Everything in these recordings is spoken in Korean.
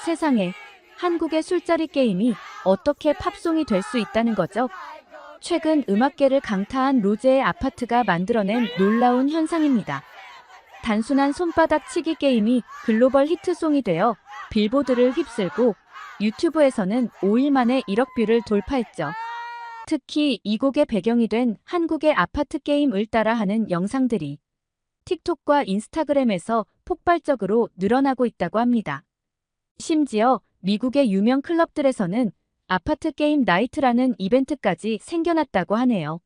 세상에, 한국의 술자리 게임이 어떻게 팝송이 될 수 있다는 거죠? 최근 음악계를 강타한 로제의 아파트가 만들어낸 놀라운 현상입니다. 단순한 손바닥 치기 게임이 글로벌 히트송이 되어 빌보드를 휩쓸고 유튜브에서는 5일 만에 1억 뷰를 돌파했죠. 특히 이 곡의 배경이 된 한국의 아파트 게임을 따라하는 영상들이 틱톡과 인스타그램에서 폭발적으로 늘어나고 있다고 합니다. 심지어 미국의 유명 클럽들에서는 아파트 게임 나이트라는 이벤트까지 생겨났다고 하네요.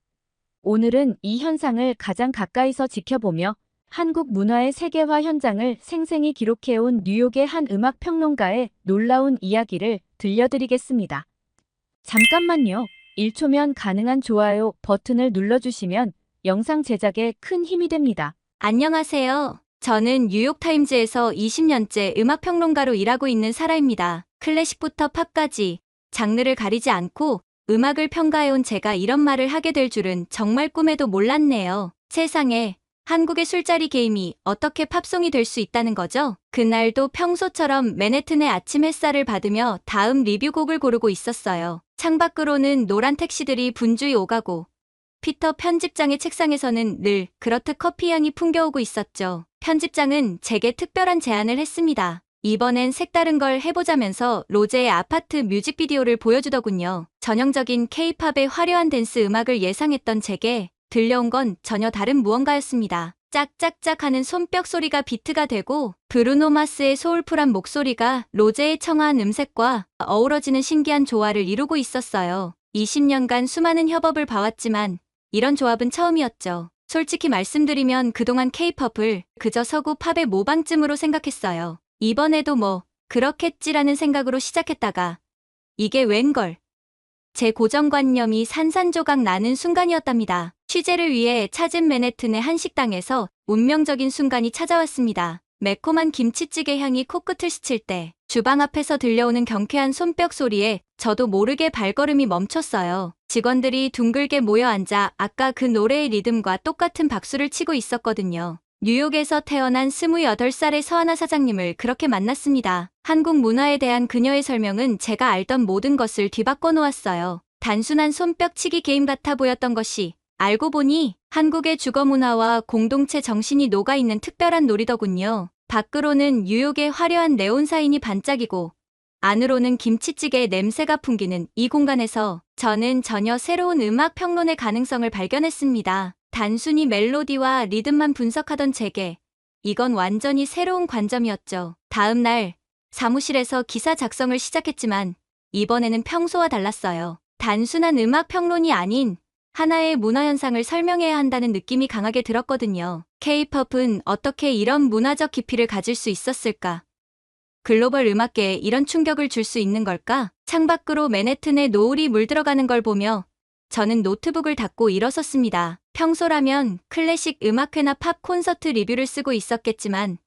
오늘은 이 현상을 가장 가까이서 지켜보며 한국 문화의 세계화 현장을 생생히 기록해온 뉴욕의 한 음악 평론가의 놀라운 이야기를 들려드리겠습니다. 잠깐만요. 1초면 가능한 좋아요 버튼을 눌러주시면 영상 제작에 큰 힘이 됩니다. 안녕하세요. 저는 뉴욕타임즈에서 20년째 음악평론가로 일하고 있는 사라입니다. 클래식부터 팝까지 장르를 가리지 않고 음악을 평가해온 제가 이런 말을 하게 될 줄은 정말 꿈에도 몰랐네요. 세상에, 한국의 술자리 게임이 어떻게 팝송이 될 수 있다는 거죠? 그날도 평소처럼 맨해튼의 아침 햇살을 받으며 다음 리뷰곡을 고르고 있었어요. 창밖으로는 노란 택시들이 분주히 오가고 피터 편집장의 책상에서는 늘 그렇듯 커피 향이 풍겨오고 있었죠. 편집장은 제게 특별한 제안을 했습니다. 이번엔 색다른 걸 해보자면서 로제의 아파트 뮤직비디오를 보여주더군요. 전형적인 K-팝의 화려한 댄스 음악을 예상했던 제게 들려온 건 전혀 다른 무언가였습니다. 짝짝짝 하는 손뼉 소리가 비트가 되고 브루노 마스의 소울풀한 목소리가 로제의 청아한 음색과 어우러지는 신기한 조화를 이루고 있었어요. 20년간 수많은 협업을 봐왔지만 이런 조합은 처음이었죠. 솔직히 말씀드리면 그동안 K-팝을 그저 서구 팝의 모방쯤으로 생각했어요. 이번에도 뭐 그렇겠지라는 생각으로 시작했다가 이게 웬걸. 제 고정관념이 산산조각 나는 순간이었답니다. 취재를 위해 찾은 맨해튼의 한 식당에서 운명적인 순간이 찾아왔습니다. 매콤한 김치찌개 향이 코끝을 스칠 때 주방 앞에서 들려오는 경쾌한 손뼉 소리에 저도 모르게 발걸음이 멈췄어요. 직원들이 둥글게 모여 앉아 아까 그 노래의 리듬과 똑같은 박수를 치고 있었거든요. 뉴욕에서 태어난 28살의 서하나 사장님을 그렇게 만났습니다. 한국 문화에 대한 그녀의 설명은 제가 알던 모든 것을 뒤바꿔 놓았어요. 단순한 손뼉치기 게임 같아 보였던 것이 알고 보니 한국의 주거 문화와 공동체 정신이 녹아있는 특별한 놀이더군요. 밖으로는 뉴욕의 화려한 네온사인이 반짝이고 안으로는 김치찌개의 냄새가 풍기는 이 공간에서 저는 전혀 새로운 음악 평론의 가능성을 발견했습니다. 단순히 멜로디와 리듬만 분석하던 제게 이건 완전히 새로운 관점이었죠. 다음 날 사무실에서 기사 작성을 시작했지만 이번에는 평소와 달랐어요. 단순한 음악 평론이 아닌 하나의 문화 현상을 설명해야 한다는 느낌이 강하게 들었거든요. K-팝은 어떻게 이런 문화적 깊이를 가질 수 있었을까? 글로벌 음악계에 이런 충격을 줄 수 있는 걸까? 창밖으로 맨해튼의 노을이 물들어가는 걸 보며 저는 노트북을 닫고 일어섰습니다. 평소라면 클래식 음악회나 팝 콘서트 리뷰를 쓰고 있었겠지만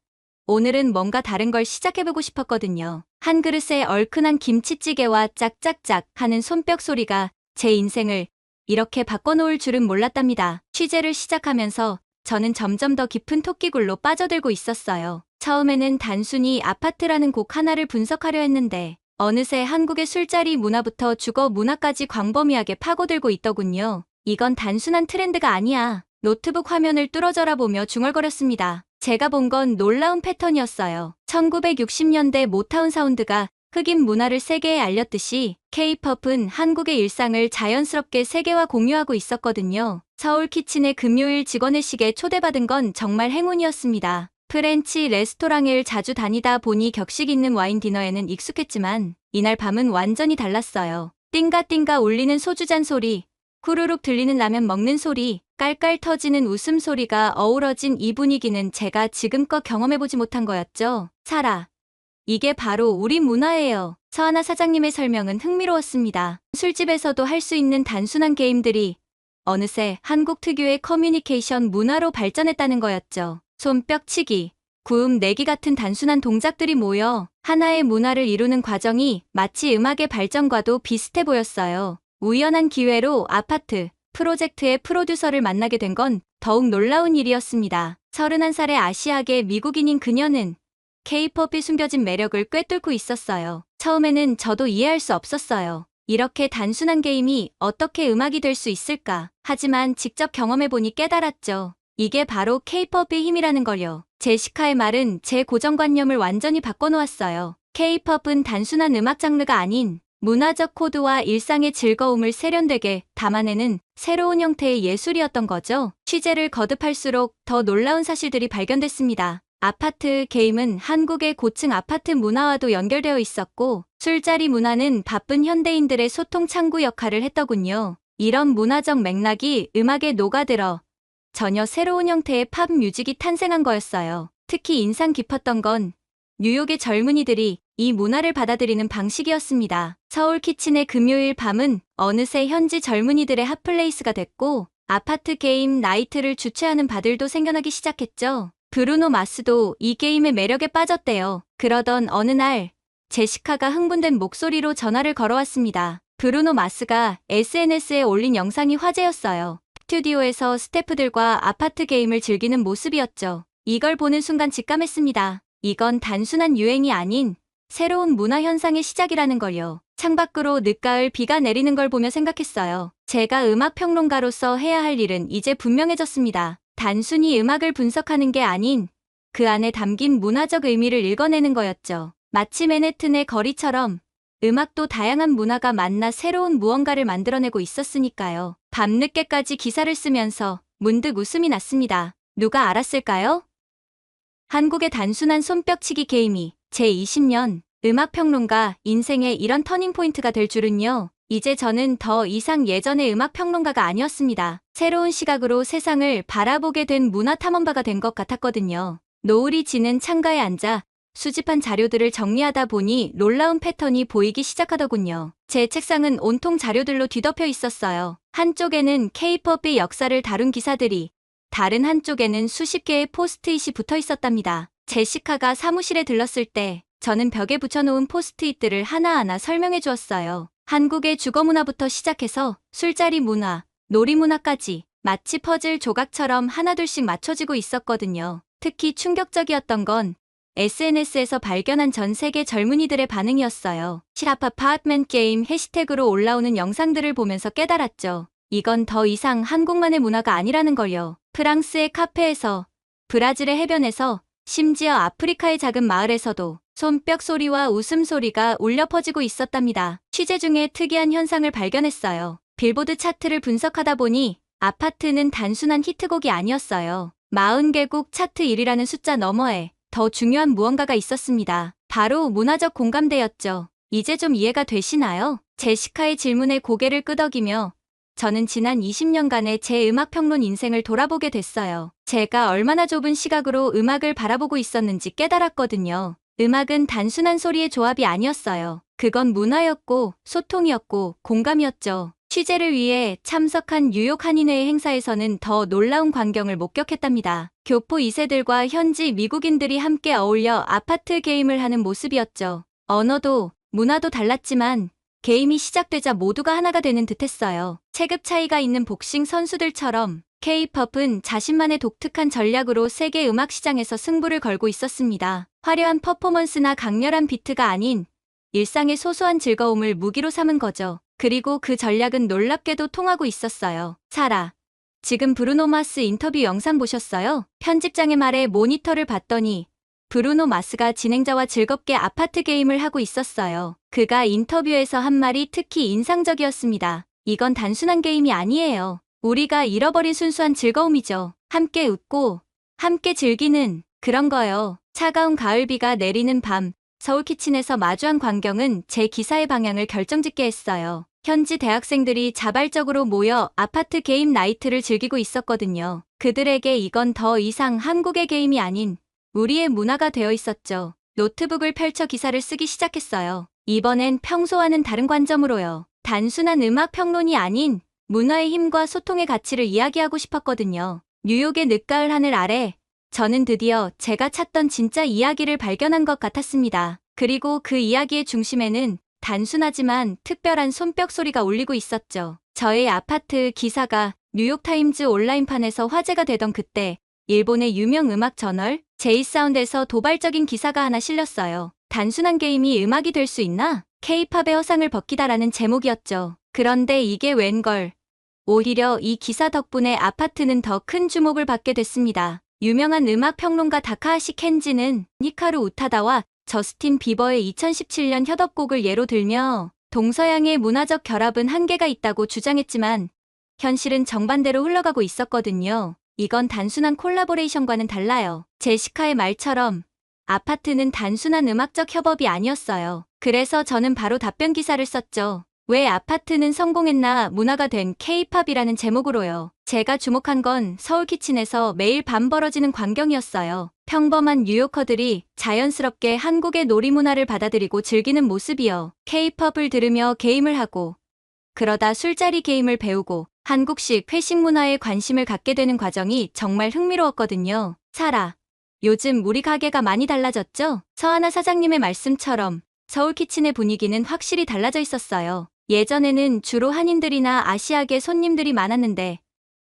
오늘은 뭔가 다른 걸 시작해보고 싶었거든요. 한 그릇에 얼큰한 김치찌개와 짝짝짝 하는 손뼉 소리가 제 인생을 이렇게 바꿔놓을 줄은 몰랐답니다. 취재를 시작하면서 저는 점점 더 깊은 토끼굴로 빠져들고 있었어요. 처음에는 단순히 아파트라는 곡 하나를 분석하려 했는데 어느새 한국의 술자리 문화부터 주거 문화까지 광범위하게 파고들고 있더군요. 이건 단순한 트렌드가 아니야. 노트북 화면을 뚫어져라 보며 중얼거렸습니다. 제가 본 건 놀라운 패턴이었어요. 1960년대 모타운 사운드가 흑인 문화를 세계에 알렸듯이 K-팝은 한국의 일상을 자연스럽게 세계와 공유하고 있었거든요. 서울 키친의 금요일 직원회식에 초대받은 건 정말 행운이었습니다. 프렌치 레스토랑을 자주 다니다 보니 격식 있는 와인 디너에는 익숙했지만 이날 밤은 완전히 달랐어요. 띵가띵가 울리는 소주잔 소리, 후루룩 들리는 라면 먹는 소리, 깔깔 터지는 웃음소리가 어우러진 이 분위기는 제가 지금껏 경험해보지 못한 거였죠. 사라. 이게 바로 우리 문화예요. 서하나 사장님의 설명은 흥미로웠습니다. 술집에서도 할 수 있는 단순한 게임들이 어느새 한국 특유의 커뮤니케이션 문화로 발전했다는 거였죠. 손뼉치기, 구음 내기 같은 단순한 동작들이 모여 하나의 문화를 이루는 과정이 마치 음악의 발전과도 비슷해 보였어요. 우연한 기회로 아파트 프로젝트의 프로듀서를 만나게 된 건 더욱 놀라운 일이었습니다. 31살의 아시아계 미국인인 그녀는 K-팝이 숨겨진 매력을 꿰뚫고 있었어요. 처음에는 저도 이해할 수 없었어요. 이렇게 단순한 게임이 어떻게 음악이 될 수 있을까? 하지만 직접 경험해보니 깨달았죠. 이게 바로 K-팝의 힘이라는 걸요. 제시카의 말은 제 고정관념을 완전히 바꿔놓았어요. K-팝은 단순한 음악 장르가 아닌 문화적 코드와 일상의 즐거움을 세련되게 담아내는 새로운 형태의 예술이었던 거죠. 취재를 거듭할수록 더 놀라운 사실들이 발견됐습니다. 아파트 게임은 한국의 고층 아파트 문화와도 연결되어 있었고, 술자리 문화는 바쁜 현대인들의 소통 창구 역할을 했더군요. 이런 문화적 맥락이 음악에 녹아들어 전혀 새로운 형태의 팝 뮤직이 탄생한 거였어요. 특히 인상 깊었던 건 뉴욕의 젊은이들이 이 문화를 받아들이는 방식이었습니다. 서울 키친의 금요일 밤은 어느새 현지 젊은이들의 핫플레이스가 됐고, 아파트 게임 나이트를 주최하는 바들도 생겨나기 시작했죠. 브루노 마스도 이 게임의 매력에 빠졌대요. 그러던 어느 날 제시카가 흥분된 목소리로 전화를 걸어왔습니다. 브루노 마스가 SNS에 올린 영상이 화제였어요. 스튜디오에서 스태프들과 아파트 게임을 즐기는 모습이었죠. 이걸 보는 순간 직감했습니다. 이건 단순한 유행이 아닌 새로운 문화 현상의 시작이라는 걸요. 창밖으로 늦가을 비가 내리는 걸 보며 생각했어요. 제가 음악 평론가로서 해야 할 일은 이제 분명해졌습니다. 단순히 음악을 분석하는 게 아닌 그 안에 담긴 문화적 의미를 읽어내는 거였죠. 마치 맨해튼의 거리처럼 음악도 다양한 문화가 만나 새로운 무언가를 만들어내고 있었으니까요. 밤늦게까지 기사를 쓰면서 문득 웃음이 났습니다. 누가 알았을까요? 한국의 단순한 손뼉치기 게임이 제20년 음악평론가 인생의 이런 터닝포인트가 될 줄은요. 이제 저는 더 이상 예전의 음악평론가가 아니었습니다. 새로운 시각으로 세상을 바라보게 된 문화탐험가가 된 것 같았거든요. 노을이 지는 창가에 앉아 수집한 자료들을 정리하다 보니 놀라운 패턴이 보이기 시작하더군요. 제 책상은 온통 자료들로 뒤덮여 있었어요. 한쪽에는 K-팝의 역사를 다룬 기사들이, 다른 한쪽에는 수십 개의 포스트잇이 붙어 있었답니다. 제시카가 사무실에 들렀을 때 저는 벽에 붙여놓은 포스트잇들을 하나하나 설명해 주었어요. 한국의 주거문화부터 시작해서 술자리 문화, 놀이문화까지 마치 퍼즐 조각처럼 하나둘씩 맞춰지고 있었거든요. 특히 충격적이었던 건 SNS에서 발견한 전 세계 젊은이들의 반응이었어요. 팝맨 게임 해시태그로 올라오는 영상들을 보면서 깨달았죠. 이건 더 이상 한국만의 문화가 아니라는 걸요. 프랑스의 카페에서, 브라질의 해변에서, 심지어 아프리카의 작은 마을에서도 손뼉 소리와 웃음소리가 울려 퍼지고 있었답니다. 취재 중에 특이한 현상을 발견했어요. 빌보드 차트를 분석하다 보니 아파트는 단순한 히트곡이 아니었어요. 40개국 차트 1위라는 숫자 너머에 더 중요한 무언가가 있었습니다. 바로 문화적 공감대였죠. 이제 좀 이해가 되시나요? 제시카의 질문에 고개를 끄덕이며 저는 지난 20년간의 제 음악평론 인생을 돌아보게 됐어요. 제가 얼마나 좁은 시각으로 음악을 바라보고 있었는지 깨달았거든요. 음악은 단순한 소리의 조합이 아니었어요. 그건 문화였고, 소통이었고, 공감이었죠. 취재를 위해 참석한 뉴욕 한인회의 행사에서는 더 놀라운 광경을 목격했답니다. 교포 2세들과 현지 미국인들이 함께 어울려 아파트 게임을 하는 모습이었죠. 언어도, 문화도 달랐지만 게임이 시작되자 모두가 하나가 되는 듯했어요. 체급 차이가 있는 복싱 선수들처럼 K-팝은 자신만의 독특한 전략으로 세계 음악 시장에서 승부를 걸고 있었습니다. 화려한 퍼포먼스나 강렬한 비트가 아닌 일상의 소소한 즐거움을 무기로 삼은 거죠. 그리고 그 전략은 놀랍게도 통하고 있었어요. 사라, 지금 브루노 마스 인터뷰 영상 보셨어요? 편집장의 말에 모니터를 봤더니 브루노 마스가 진행자와 즐겁게 아파트 게임을 하고 있었어요. 그가 인터뷰에서 한 말이 특히 인상적이었습니다. 이건 단순한 게임이 아니에요. 우리가 잃어버린 순수한 즐거움이죠. 함께 웃고 함께 즐기는 그런 거요. 차가운 가을비가 내리는 밤, 서울 키친에서 마주한 광경은 제 기사의 방향을 결정짓게 했어요. 현지 대학생들이 자발적으로 모여 아파트 게임 나이트를 즐기고 있었거든요. 그들에게 이건 더 이상 한국의 게임이 아닌 우리의 문화가 되어 있었죠. 노트북을 펼쳐 기사를 쓰기 시작했어요. 이번엔 평소와는 다른 관점으로요. 단순한 음악 평론이 아닌 문화의 힘과 소통의 가치를 이야기하고 싶었거든요. 뉴욕의 늦가을 하늘 아래 저는 드디어 제가 찾던 진짜 이야기를 발견한 것 같았습니다. 그리고 그 이야기의 중심에는 단순하지만 특별한 손뼉 소리가 울리고 있었죠. 저의 아파트 기사가 뉴욕타임즈 온라인판에서 화제가 되던 그때 일본의 유명 음악 저널 제이사운드에서 도발적인 기사가 하나 실렸어요. 단순한 게임이 음악이 될 수 있나? K-팝의 허상을 벗기다라는 제목이었죠. 그런데 이게 웬걸. 오히려 이 기사 덕분에 아파트는 더 큰 주목을 받게 됐습니다. 유명한 음악 평론가 다카하시 켄지는 히카루 우타다와 저스틴 비버의 2017년 협업곡을 예로 들며 동서양의 문화적 결합은 한계가 있다고 주장했지만 현실은 정반대로 흘러가고 있었거든요. 이건 단순한 콜라보레이션과는 달라요. 제시카의 말처럼 아파트는 단순한 음악적 협업이 아니었어요. 그래서 저는 바로 답변 기사를 썼죠. 왜 아파트는 성공했나 문화가 된 K-팝이라는 제목으로요. 제가 주목한 건 서울키친에서 매일 밤 벌어지는 광경이었어요. 평범한 뉴요커들이 자연스럽게 한국의 놀이문화를 받아들이고 즐기는 모습이요. K-팝을 들으며 게임을 하고 그러다 술자리 게임을 배우고 한국식 회식 문화에 관심을 갖게 되는 과정이 정말 흥미로웠거든요. 사라. 요즘 우리 가게가 많이 달라졌죠? 서하나 사장님의 말씀처럼 서울키친의 분위기는 확실히 달라져 있었어요. 예전에는 주로 한인들이나 아시아계 손님들이 많았는데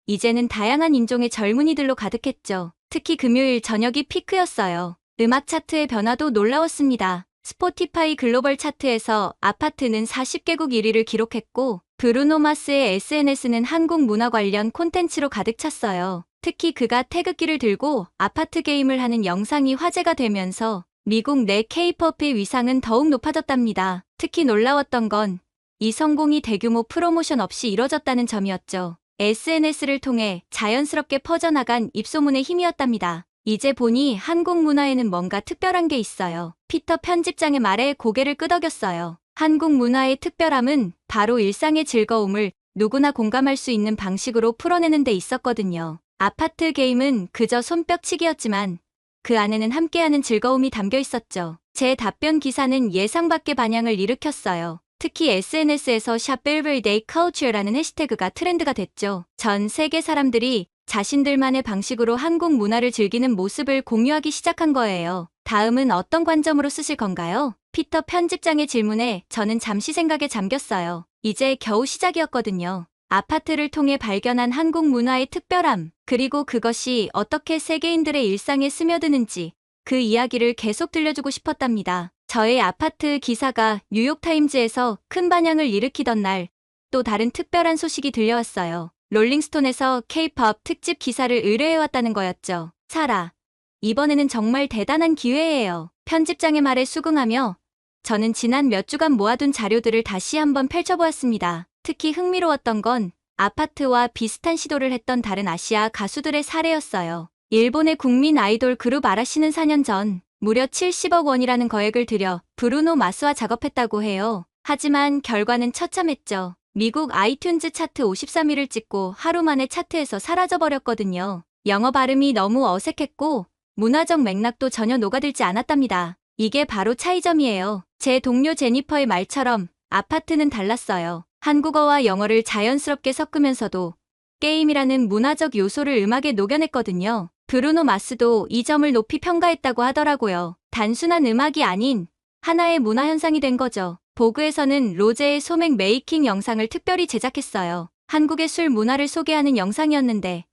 이제는 다양한 인종의 젊은이들로 가득했죠. 특히 금요일 저녁이 피크였어요. 음악 차트의 변화도 놀라웠습니다. 스포티파이 글로벌 차트에서 아파트는 40개국 1위를 기록했고 브루노 마스의 SNS는 한국 문화 관련 콘텐츠로 가득 찼어요. 특히 그가 태극기를 들고 아파트 게임을 하는 영상이 화제가 되면서 미국 내 K-팝의 위상은 더욱 높아졌답니다. 특히 놀라웠던 건 이 성공이 대규모 프로모션 없이 이뤄졌다는 점이었죠. SNS를 통해 자연스럽게 퍼져나간 입소문의 힘이었답니다. 이제 보니 한국 문화에는 뭔가 특별한 게 있어요. 피터 편집장의 말에 고개를 끄덕였어요. 한국 문화의 특별함은 바로 일상의 즐거움을 누구나 공감할 수 있는 방식으로 풀어내는 데 있었거든요. 아파트 게임은 그저 손뼉치기였지만 그 안에는 함께하는 즐거움이 담겨 있었죠. 제 답변 기사는 예상 밖의 반향을 일으켰어요. 특히 SNS에서 샵 Everyday Culture라는 해시태그가 트렌드가 됐죠. 전 세계 사람들이 자신들만의 방식으로 한국 문화를 즐기는 모습을 공유하기 시작한 거예요. 다음은 어떤 관점으로 쓰실 건가요? 피터 편집장의 질문에 저는 잠시 생각에 잠겼어요. 이제 겨우 시작이었거든요. 아파트를 통해 발견한 한국 문화의 특별함, 그리고 그것이 어떻게 세계인들의 일상에 스며드는지 그 이야기를 계속 들려주고 싶었답니다. 저의 아파트 기사가 뉴욕타임즈에서 큰 반향을 일으키던 날, 또 다른 특별한 소식이 들려왔어요. 롤링스톤에서 K-팝 특집 기사를 의뢰해왔다는 거였죠. 사라. 이번에는 정말 대단한 기회예요. 편집장의 말에 수긍하며 저는 지난 몇 주간 모아둔 자료들을 다시 한번 펼쳐보았습니다. 특히 흥미로웠던 건 아파트와 비슷한 시도를 했던 다른 아시아 가수들의 사례였어요. 일본의 국민 아이돌 그룹 아라시는 4년 전 무려 70억 원이라는 거액을 들여 브루노 마스와 작업했다고 해요. 하지만 결과는 처참했죠. 미국 아이튠즈 차트 53위를 찍고 하루 만에 차트에서 사라져버렸거든요. 영어 발음이 너무 어색했고 문화적 맥락도 전혀 녹아들지 않았답니다. 이게 바로 차이점이에요. 제 동료 제니퍼의 말처럼 아파트는 달랐어요. 한국어와 영어를 자연스럽게 섞으면서도 게임이라는 문화적 요소를 음악에 녹여냈거든요. 브루노 마스도 이 점을 높이 평가했다고 하더라고요. 단순한 음악이 아닌 하나의 문화 현상이 된 거죠. 보그에서는 로제의 소맥 메이킹 영상을 특별히 제작했어요. 한국의 술 문화를 소개하는 영상이었는데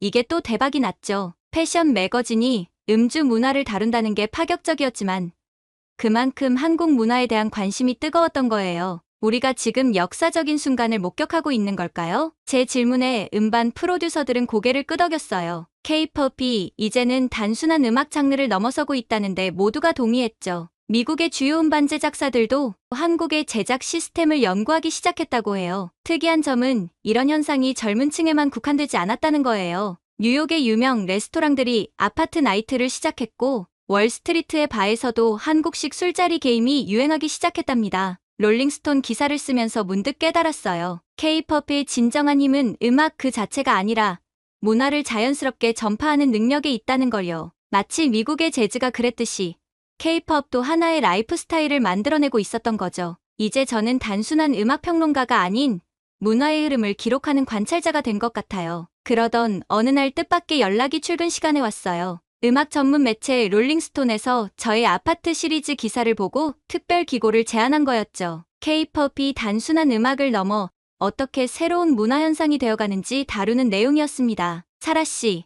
이게 또 대박이 났죠. 패션 매거진이 음주 문화를 다룬다는 게 파격적이었지만 그만큼 한국 문화에 대한 관심이 뜨거웠던 거예요. 우리가 지금 역사적인 순간을 목격하고 있는 걸까요? 제 질문에 음반 프로듀서들은 고개를 끄덕였어요. K-팝이 이제는 단순한 음악 장르를 넘어서고 있다는데 모두가 동의했죠. 미국의 주요 음반 제작사들도 한국의 제작 시스템을 연구하기 시작했다고 해요. 특이한 점은 이런 현상이 젊은 층에만 국한되지 않았다는 거예요. 뉴욕의 유명 레스토랑들이 아파트 나이트를 시작했고 월스트리트의 바에서도 한국식 술자리 게임이 유행하기 시작했답니다. 롤링스톤 기사를 쓰면서 문득 깨달았어요. K-팝의 진정한 힘은 음악 그 자체가 아니라 문화를 자연스럽게 전파하는 능력에 있다는 걸요. 마치 미국의 재즈가 그랬듯이 K-팝도 하나의 라이프 스타일을 만들어내고 있었던 거죠. 이제 저는 단순한 음악 평론가가 아닌 문화의 흐름을 기록하는 관찰자가 된 것 같아요. 그러던 어느 날 뜻밖의 연락이 출근 시간에 왔어요. 음악 전문 매체 롤링스톤에서 저의 아파트 시리즈 기사를 보고 특별 기고를 제안한 거였죠. K-팝이 단순한 음악을 넘어 어떻게 새로운 문화 현상이 되어가는지 다루는 내용이었습니다. 사라 씨,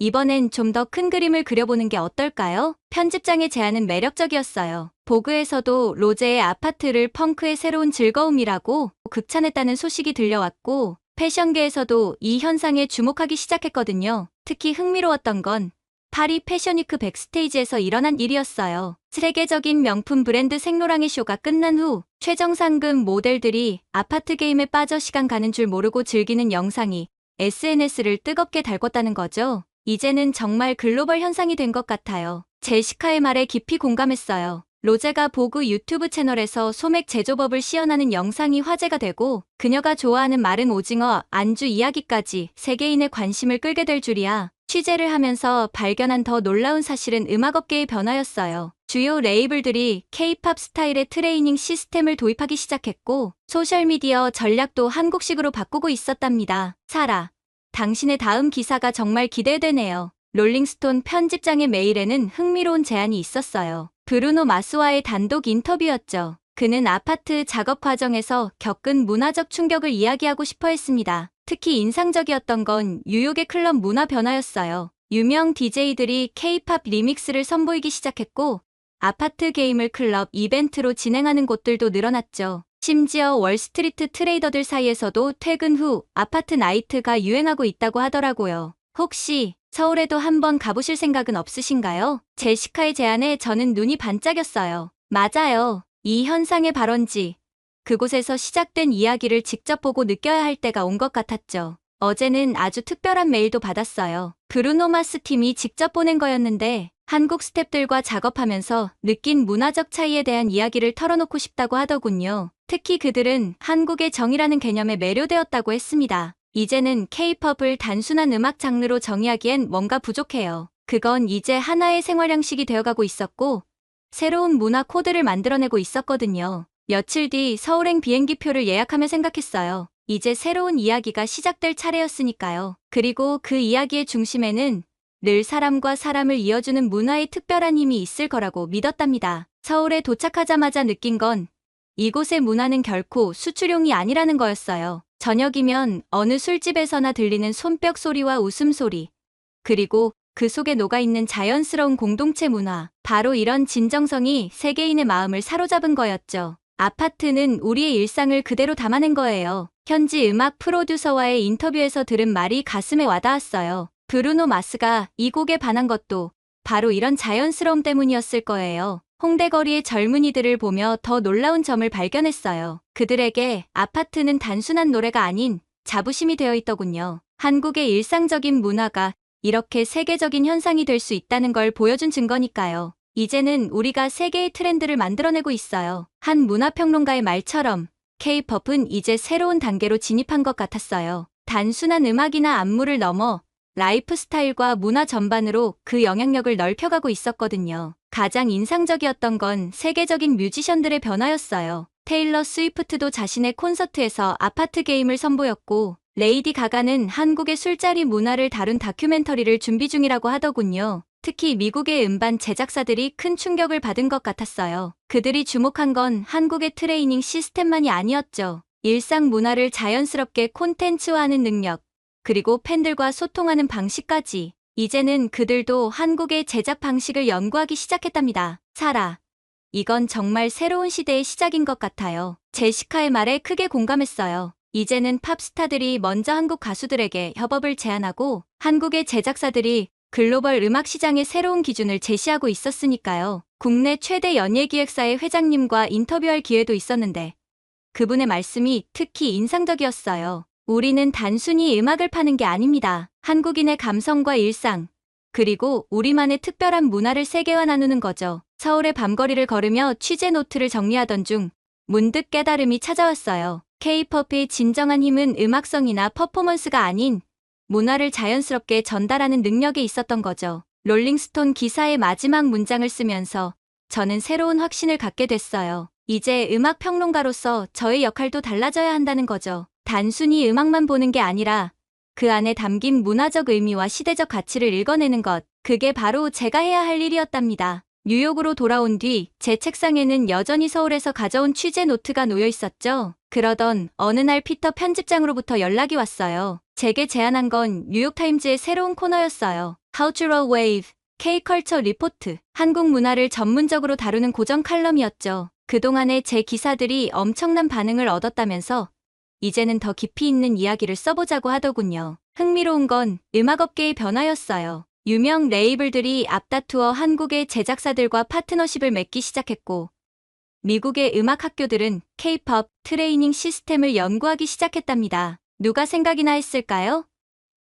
이번엔 좀 더 큰 그림을 그려보는 게 어떨까요? 편집장의 제안은 매력적이었어요. 보그에서도 로제의 아파트를 펑크의 새로운 즐거움이라고 극찬했다는 소식이 들려왔고, 패션계에서도 이 현상에 주목하기 시작했거든요. 특히 흥미로웠던 건 파리 패션위크 백스테이지에서 일어난 일이었어요. 세계적인 명품 브랜드 생로랑의 쇼가 끝난 후 최정상급 모델들이 아파트 게임에 빠져 시간 가는 줄 모르고 즐기는 영상이 SNS를 뜨겁게 달궜다는 거죠. 이제는 정말 글로벌 현상이 된 것 같아요. 제시카의 말에 깊이 공감했어요. 로제가 보그 유튜브 채널에서 소맥 제조법을 시연하는 영상이 화제가 되고, 그녀가 좋아하는 마른 오징어 안주 이야기까지 세계인의 관심을 끌게 될 줄이야. 취재를 하면서 발견한 더 놀라운 사실은 음악업계의 변화였어요. 주요 레이블들이 K-팝 스타일의 트레이닝 시스템을 도입하기 시작했고, 소셜미디어 전략도 한국식으로 바꾸고 있었답니다. 사라, 당신의 다음 기사가 정말 기대되네요. 롤링스톤 편집장의 메일에는 흥미로운 제안이 있었어요. 브루노 마스와의 단독 인터뷰였죠. 그는 아파트 작업 과정에서 겪은 문화적 충격을 이야기하고 싶어 했습니다. 특히 인상적이었던 건 뉴욕의 클럽 문화 변화였어요. 유명 DJ들이 K-팝 리믹스를 선보이기 시작했고, 아파트 게임을 클럽 이벤트로 진행하는 곳들도 늘어났죠. 심지어 월스트리트 트레이더들 사이에서도 퇴근 후 아파트 나이트가 유행하고 있다고 하더라고요. 혹시 서울에도 한번 가보실 생각은 없으신가요? 제시카의 제안에 저는 눈이 반짝였어요. 맞아요. 이 현상의 발원지, 그곳에서 시작된 이야기를 직접 보고 느껴야 할 때가 온 것 같았죠. 어제는 아주 특별한 메일도 받았어요. 브루노 마스 팀이 직접 보낸 거였는데, 한국 스태프들과 작업하면서 느낀 문화적 차이에 대한 이야기를 털어놓고 싶다고 하더군요. 특히 그들은 한국의 정이라는 개념에 매료되었다고 했습니다. 이제는 K-팝을 단순한 음악 장르로 정의하기엔 뭔가 부족해요. 그건 이제 하나의 생활 양식이 되어가고 있었고, 새로운 문화 코드를 만들어내고 있었거든요. 며칠 뒤 서울행 비행기표를 예약하며 생각했어요. 이제 새로운 이야기가 시작될 차례였으니까요. 그리고 그 이야기의 중심에는 늘 사람과 사람을 이어주는 문화의 특별한 힘이 있을 거라고 믿었답니다. 서울에 도착하자마자 느낀 건 이곳의 문화는 결코 수출용이 아니라는 거였어요. 저녁이면 어느 술집에서나 들리는 손뼉 소리와 웃음소리, 그리고 그 속에 녹아있는 자연스러운 공동체 문화, 바로 이런 진정성이 세계인의 마음을 사로잡은 거였죠. 아파트는 우리의 일상을 그대로 담아낸 거예요. 현지 음악 프로듀서와의 인터뷰에서 들은 말이 가슴에 와닿았어요. 브루노 마스가 이 곡에 반한 것도 바로 이런 자연스러움 때문이었을 거예요. 홍대 거리의 젊은이들을 보며 더 놀라운 점을 발견했어요. 그들에게 아파트는 단순한 노래가 아닌 자부심이 되어 있더군요. 한국의 일상적인 문화가 이렇게 세계적인 현상이 될 수 있다는 걸 보여준 증거니까요. 이제는 우리가 세계의 트렌드를 만들어내고 있어요. 한 문화평론가의 말처럼 K-팝은 이제 새로운 단계로 진입한 것 같았어요. 단순한 음악이나 안무를 넘어 라이프 스타일과 문화 전반으로 그 영향력을 넓혀가고 있었거든요. 가장 인상적이었던 건 세계적인 뮤지션들의 변화였어요. 테일러 스위프트도 자신의 콘서트에서 아파트 게임을 선보였고, 레이디 가가는 한국의 술자리 문화를 다룬 다큐멘터리를 준비 중이라고 하더군요. 특히 미국의 음반 제작사들이 큰 충격을 받은 것 같았어요. 그들이 주목한 건 한국의 트레이닝 시스템만이 아니었죠. 일상 문화를 자연스럽게 콘텐츠화하는 능력, 그리고 팬들과 소통하는 방식까지. 이제는 그들도 한국의 제작 방식을 연구하기 시작했답니다. 사라, 이건 정말 새로운 시대의 시작인 것 같아요. 제시카의 말에 크게 공감했어요. 이제는 팝스타들이 먼저 한국 가수들에게 협업을 제안하고, 한국의 제작사들이 글로벌 음악 시장의 새로운 기준을 제시하고 있었으니까요. 국내 최대 연예기획사의 회장님과 인터뷰할 기회도 있었는데, 그분의 말씀이 특히 인상적이었어요. 우리는 단순히 음악을 파는 게 아닙니다. 한국인의 감성과 일상, 그리고 우리만의 특별한 문화를 세계화 나누는 거죠. 서울의 밤거리를 걸으며 취재 노트를 정리하던 중 문득 깨달음이 찾아왔어요. K-팝의 진정한 힘은 음악성이나 퍼포먼스가 아닌 문화를 자연스럽게 전달하는 능력에 있었던 거죠. 롤링스톤 기사의 마지막 문장을 쓰면서 저는 새로운 확신을 갖게 됐어요. 이제 음악 평론가로서 저의 역할도 달라져야 한다는 거죠. 단순히 음악만 보는 게 아니라 그 안에 담긴 문화적 의미와 시대적 가치를 읽어내는 것, 그게 바로 제가 해야 할 일이었답니다. 뉴욕으로 돌아온 뒤 제 책상에는 여전히 서울에서 가져온 취재 노트가 놓여 있었죠. 그러던 어느 날 피터 편집장으로부터 연락이 왔어요. 제게 제안한 건 뉴욕타임즈의 새로운 코너였어요. Cultural Wave, K-컬처 리포트, 한국 문화를 전문적으로 다루는 고정 칼럼이었죠. 그동안의 제 기사들이 엄청난 반응을 얻었다면서 이제는 더 깊이 있는 이야기를 써보자고 하더군요. 흥미로운 건 음악업계의 변화였어요. 유명 레이블들이 앞다투어 한국의 제작사들과 파트너십을 맺기 시작했고, 미국의 음악 학교들은 K-팝 트레이닝 시스템을 연구하기 시작했답니다. 누가 생각이나 했을까요?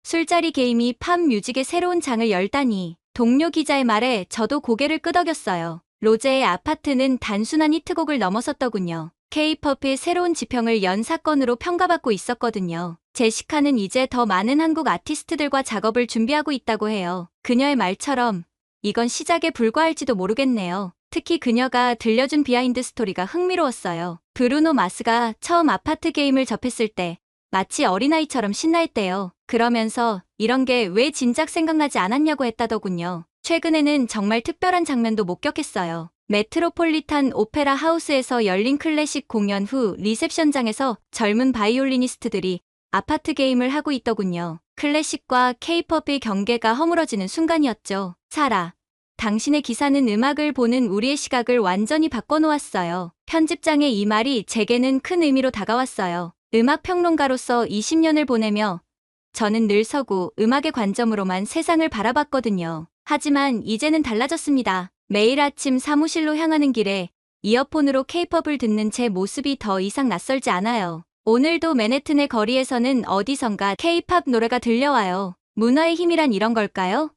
술자리 게임이 팝 뮤직의 새로운 장을 열다니. 동료 기자의 말에 저도 고개를 끄덕였어요. 로제의 아파트는 단순한 히트곡을 넘어섰더군요. K-팝의 새로운 지평을 연 사건으로 평가받고 있었거든요. 제시카는 이제 더 많은 한국 아티스트들과 작업을 준비하고 있다고 해요. 그녀의 말처럼 이건 시작에 불과할지도 모르겠네요. 특히 그녀가 들려준 비하인드 스토리가 흥미로웠어요. 브루노 마스가 처음 아파트 게임을 접했을 때 마치 어린아이처럼 신나했대요. 그러면서 이런 게 왜 진작 생각나지 않았냐고 했다더군요. 최근에는 정말 특별한 장면도 목격했어요. 메트로폴리탄 오페라 하우스에서 열린 클래식 공연 후 리셉션장에서 젊은 바이올리니스트들이 아파트 게임을 하고 있더군요. 클래식과 K-팝의 경계가 허물어지는 순간이었죠. 사라, 당신의 기사는 음악을 보는 우리의 시각을 완전히 바꿔놓았어요. 편집장의 이 말이 제게는 큰 의미로 다가왔어요. 음악 평론가로서 20년을 보내며 저는 늘 서구 음악의 관점으로만 세상을 바라봤거든요. 하지만 이제는 달라졌습니다. 매일 아침 사무실로 향하는 길에 이어폰으로 K-팝을 듣는 제 모습이 더 이상 낯설지 않아요. 오늘도 맨해튼의 거리에서는 어디선가 K-팝 노래가 들려와요. 문화의 힘이란 이런 걸까요?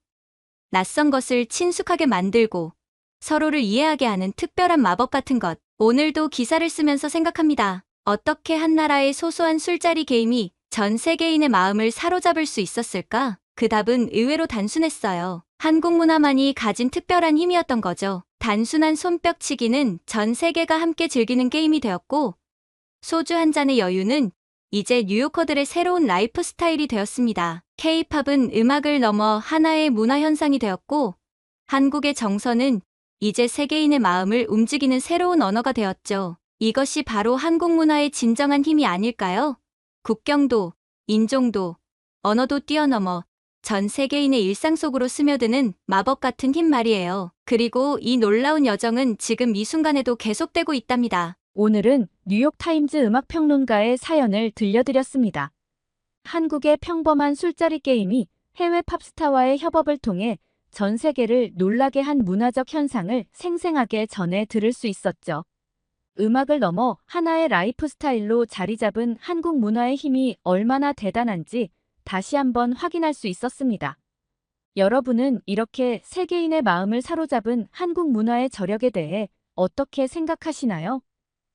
낯선 것을 친숙하게 만들고 서로를 이해하게 하는 특별한 마법 같은 것. 오늘도 기사를 쓰면서 생각합니다. 어떻게 한 나라의 소소한 술자리 게임이 전 세계인의 마음을 사로잡을 수 있었을까? 그 답은 의외로 단순했어요. 한국 문화만이 가진 특별한 힘이었던 거죠. 단순한 손뼉치기는 전 세계가 함께 즐기는 게임이 되었고, 소주 한 잔의 여유는 이제 뉴요커들의 새로운 라이프 스타일이 되었습니다. K-팝은 음악을 넘어 하나의 문화 현상이 되었고, 한국의 정서는 이제 세계인의 마음을 움직이는 새로운 언어가 되었죠. 이것이 바로 한국 문화의 진정한 힘이 아닐까요? 국경도, 인종도, 언어도 뛰어넘어 전 세계인의 일상 속으로 스며드는 마법 같은 힘 말이에요. 그리고 이 놀라운 여정은 지금 이 순간에도 계속되고 있답니다. 오늘은 뉴욕타임즈 음악평론가의 사연을 들려드렸습니다. 한국의 평범한 술자리 게임이 해외 팝스타와의 협업을 통해 전 세계를 놀라게 한 문화적 현상을 생생하게 전해 들을 수 있었죠. 음악을 넘어 하나의 라이프 스타일로 자리 잡은 한국 문화의 힘이 얼마나 대단한지 다시 한번 확인할 수 있었습니다. 여러분은 이렇게 세계인의 마음을 사로잡은 한국 문화의 저력에 대해 어떻게 생각하시나요?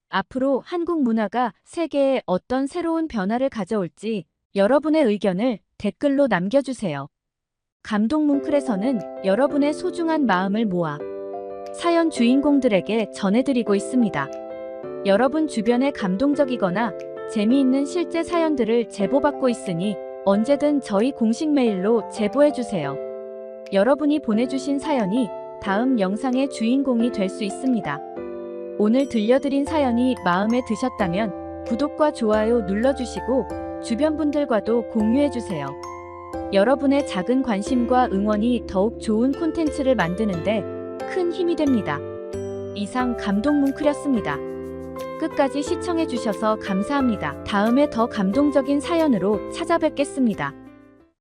앞으로 한국 문화가 세계에 어떤 새로운 변화를 가져올지 여러분의 의견을 댓글로 남겨주세요. 감동 뭉클에서는 여러분의 소중한 마음을 모아 사연 주인공들에게 전해드리고 있습니다. 여러분 주변에 감동적이거나 재미있는 실제 사연들을 제보받고 있으니 언제든 저희 공식 메일로 제보해주세요. 여러분이 보내주신 사연이 다음 영상의 주인공이 될 수 있습니다. 오늘 들려드린 사연이 마음에 드셨다면 구독과 좋아요 눌러주시고 주변 분들과도 공유해주세요. 여러분의 작은 관심과 응원이 더욱 좋은 콘텐츠를 만드는데 큰 힘이 됩니다. 이상 감동 뭉클이었습니다. 끝까지 시청해주셔서 감사합니다. 다음에 더 감동적인 사연으로 찾아뵙겠습니다.